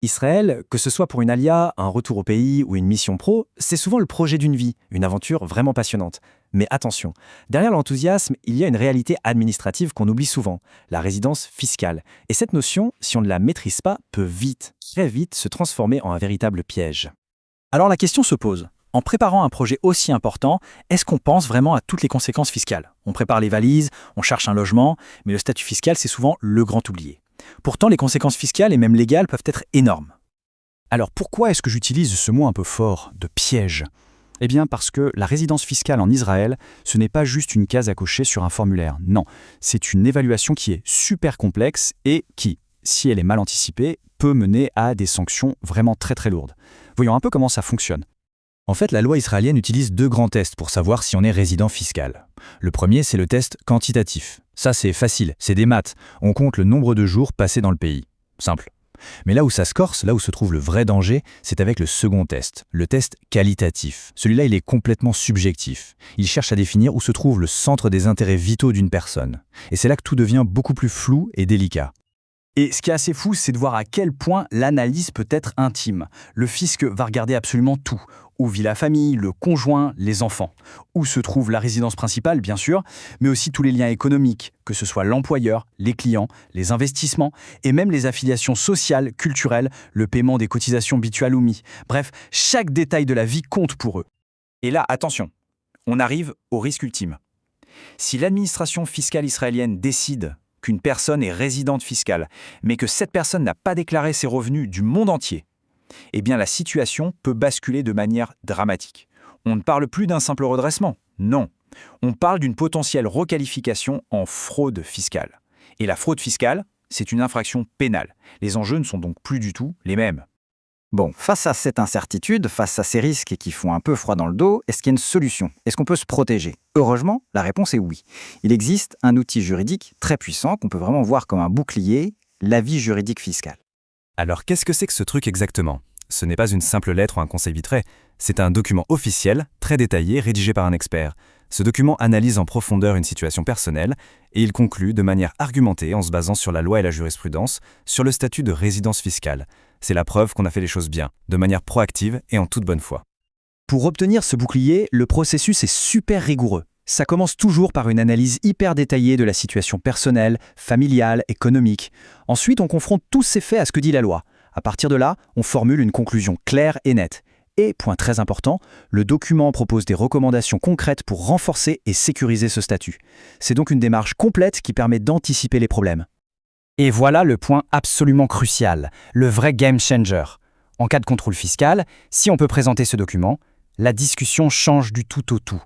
Israël, que ce soit pour une alia, un retour au pays ou une mission pro, c'est souvent le projet d'une vie, une aventure vraiment passionnante. Mais attention, derrière l'enthousiasme, il y a une réalité administrative qu'on oublie souvent, la résidence fiscale. Et cette notion, si on ne la maîtrise pas, peut vite, très vite se transformer en un véritable piège. Alors la question se pose. En préparant un projet aussi important, est-ce qu'on pense vraiment à toutes les conséquences fiscales? On prépare les valises, on cherche un logement, mais le statut fiscal, c'est souvent le grand oublié. Pourtant, les conséquences fiscales et même légales peuvent être énormes. Alors pourquoi est-ce que j'utilise ce mot un peu fort, de piège? Eh bien parce que la résidence fiscale en Israël, ce n'est pas juste une case à cocher sur un formulaire. Non, c'est une évaluation qui est super complexe et qui, si elle est mal anticipée, peut mener à des sanctions vraiment très très lourdes. Voyons un peu comment ça fonctionne. En fait, la loi israélienne utilise deux grands tests pour savoir si on est résident fiscal. Le premier, c'est le test quantitatif. Ça, c'est facile, c'est des maths. On compte le nombre de jours passés dans le pays. Simple. Mais là où ça se corse, là où se trouve le vrai danger, c'est avec le second test, le test qualitatif. Celui-là, il est complètement subjectif. Il cherche à définir où se trouve le centre des intérêts vitaux d'une personne. Et c'est là que tout devient beaucoup plus flou et délicat. Et ce qui est assez fou, c'est de voir à quel point l'analyse peut être intime. Le fisc va regarder absolument tout. Où vit la famille, le conjoint, les enfants. Où se trouve la résidence principale, bien sûr, mais aussi tous les liens économiques, que ce soit l'employeur, les clients, les investissements, et même les affiliations sociales, culturelles, le paiement des cotisations Bitualoumi. Bref, chaque détail de la vie compte pour eux. Et là, attention, on arrive au risque ultime. Si l'administration fiscale israélienne décide qu'une personne est résidente fiscale, mais que cette personne n'a pas déclaré ses revenus du monde entier, eh bien la situation peut basculer de manière dramatique. On ne parle plus d'un simple redressement, non. On parle d'une potentielle requalification en fraude fiscale. Et la fraude fiscale, c'est une infraction pénale. Les enjeux ne sont donc plus du tout les mêmes. Bon, face à cette incertitude, face à ces risques qui font un peu froid dans le dos, est-ce qu'il y a une solution? Est-ce qu'on peut se protéger? Heureusement, la réponse est oui. Il existe un outil juridique très puissant qu'on peut vraiment voir comme un bouclier, l'avis juridique fiscal. Alors qu'est-ce que c'est que ce truc exactement? Ce n'est pas une simple lettre ou un conseil vitré, c'est un document officiel, très détaillé, rédigé par un expert. Ce document analyse en profondeur une situation personnelle et il conclut de manière argumentée en se basant sur la loi et la jurisprudence, sur le statut de résidence fiscale. C'est la preuve qu'on a fait les choses bien, de manière proactive et en toute bonne foi. Pour obtenir ce bouclier, le processus est super rigoureux. Ça commence toujours par une analyse hyper détaillée de la situation personnelle, familiale, économique. Ensuite, on confronte tous ces faits à ce que dit la loi. À partir de là, on formule une conclusion claire et nette. Et, point très important, le document propose des recommandations concrètes pour renforcer et sécuriser ce statut. C'est donc une démarche complète qui permet d'anticiper les problèmes. Et voilà le point absolument crucial, le vrai game changer. En cas de contrôle fiscal, si on peut présenter ce document, la discussion change du tout au tout.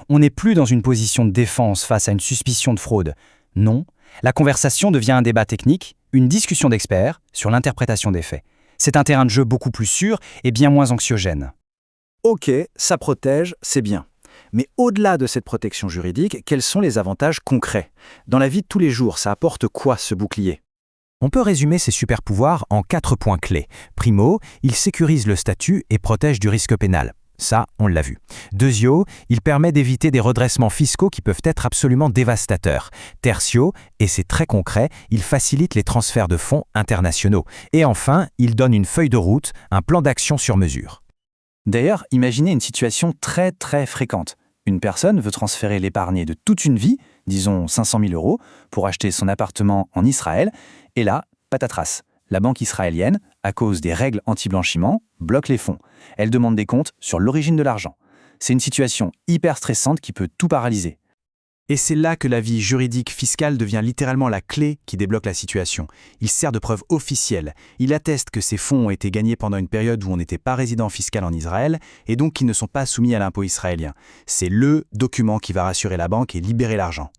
On n'est plus dans une position de défense face à une suspicion de fraude. Non, la conversation devient un débat technique, une discussion d'experts sur l'interprétation des faits. C'est un terrain de jeu beaucoup plus sûr et bien moins anxiogène. Ok, ça protège, c'est bien. Mais au-delà de cette protection juridique, quels sont les avantages concrets? Dans la vie de tous les jours, ça apporte quoi ce bouclier? On peut résumer ces super-pouvoirs en 4 points clés. Primo, il sécurise le statut et protège du risque pénal. Ça, on l'a vu. Deuxio, il permet d'éviter des redressements fiscaux qui peuvent être absolument dévastateurs. Tertio, et c'est très concret, il facilite les transferts de fonds internationaux. Et enfin, il donne une feuille de route, un plan d'action sur mesure. D'ailleurs, imaginez une situation très très fréquente. Une personne veut transférer l'épargne de toute une vie, disons 500 000 euros, pour acheter son appartement en Israël, et là, patatras. La banque israélienne, à cause des règles anti-blanchiment, bloque les fonds. Elle demande des comptes sur l'origine de l'argent. C'est une situation hyper stressante qui peut tout paralyser. Et c'est là que l'avis juridique fiscal devient littéralement la clé qui débloque la situation. Il sert de preuve officielle. Il atteste que ces fonds ont été gagnés pendant une période où on n'était pas résident fiscal en Israël et donc qu'ils ne sont pas soumis à l'impôt israélien. C'est le document qui va rassurer la banque et libérer l'argent.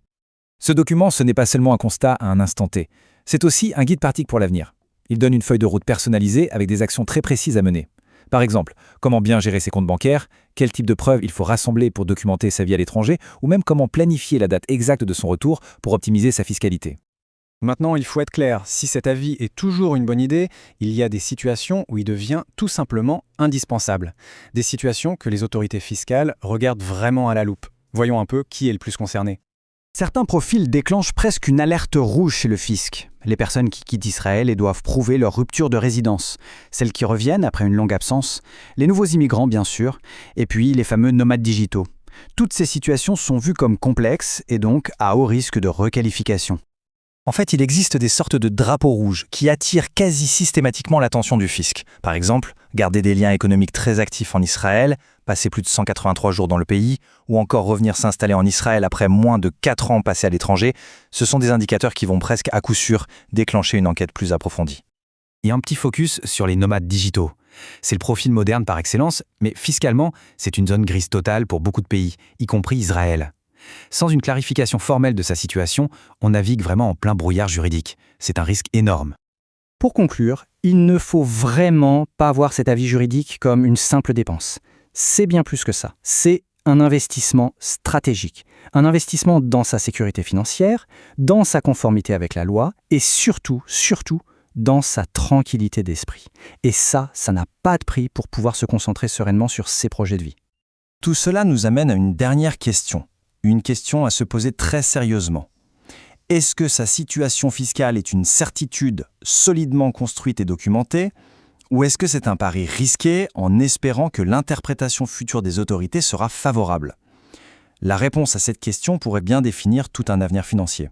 Ce document, ce n'est pas seulement un constat à un instant T. C'est aussi un guide pratique pour l'avenir. Il donne une feuille de route personnalisée avec des actions très précises à mener. Par exemple, comment bien gérer ses comptes bancaires, quel type de preuves il faut rassembler pour documenter sa vie à l'étranger, ou même comment planifier la date exacte de son retour pour optimiser sa fiscalité. Maintenant, il faut être clair, si cet avis est toujours une bonne idée, il y a des situations où il devient tout simplement indispensable. Des situations que les autorités fiscales regardent vraiment à la loupe. Voyons un peu qui est le plus concerné. Certains profils déclenchent presque une alerte rouge chez le fisc. Les personnes qui quittent Israël et doivent prouver leur rupture de résidence. Celles qui reviennent après une longue absence. Les nouveaux immigrants, bien sûr. Et puis les fameux nomades digitaux. Toutes ces situations sont vues comme complexes et donc à haut risque de requalification. En fait, il existe des sortes de drapeaux rouges qui attirent quasi systématiquement l'attention du fisc. Par exemple, garder des liens économiques très actifs en Israël, passer plus de 183 jours dans le pays, ou encore revenir s'installer en Israël après moins de 4 ans passés à l'étranger, ce sont des indicateurs qui vont presque à coup sûr déclencher une enquête plus approfondie. Et un petit focus sur les nomades digitaux. C'est le profil moderne par excellence, mais fiscalement, c'est une zone grise totale pour beaucoup de pays, y compris Israël. Sans une clarification formelle de sa situation, on navigue vraiment en plein brouillard juridique. C'est un risque énorme. Pour conclure, il ne faut vraiment pas voir cet avis juridique comme une simple dépense. C'est bien plus que ça. C'est un investissement stratégique. Un investissement dans sa sécurité financière, dans sa conformité avec la loi et surtout, dans sa tranquillité d'esprit. Et ça n'a pas de prix pour pouvoir se concentrer sereinement sur ses projets de vie. Tout cela nous amène à une dernière question. Une question à se poser très sérieusement. Est-ce que sa situation fiscale est une certitude solidement construite et documentée, ou est-ce que c'est un pari risqué en espérant que l'interprétation future des autorités sera favorable ? La réponse à cette question pourrait bien définir tout un avenir financier.